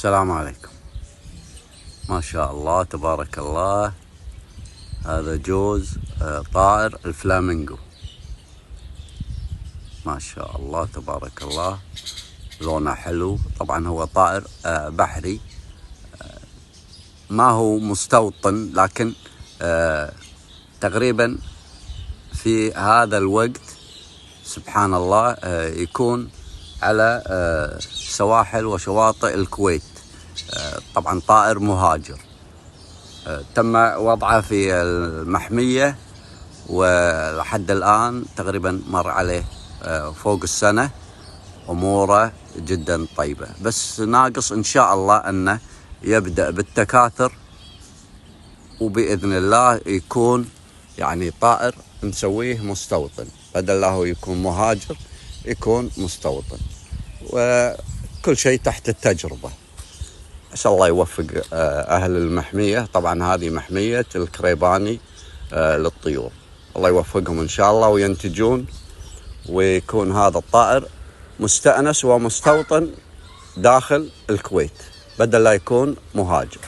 السلام عليكم. ما شاء الله تبارك الله، هذا جوز طائر الفلامينغو. ما شاء الله تبارك الله، لونه حلو. طبعا هو طائر بحري، ما هو مستوطن، لكن تقريبا في هذا الوقت سبحان الله يكون على سواحل وشواطئ الكويت. طبعا طائر مهاجر، تم وضعه في المحمية، ولحد الآن تقريبا مر عليه فوق السنة. أموره جدا طيبة، بس ناقص إن شاء الله أنه يبدأ بالتكاثر، وبإذن الله يكون يعني طائر نسويه مستوطن، بدل لا هو يكون مهاجر يكون مستوطن، وكل شيء تحت التجربة. أسأل الله يوفق أهل المحمية. طبعا هذه محمية الكريباني للطيور، الله يوفقهم إن شاء الله وينتجون، ويكون هذا الطائر مستأنس ومستوطن داخل الكويت بدل لا يكون مهاجر.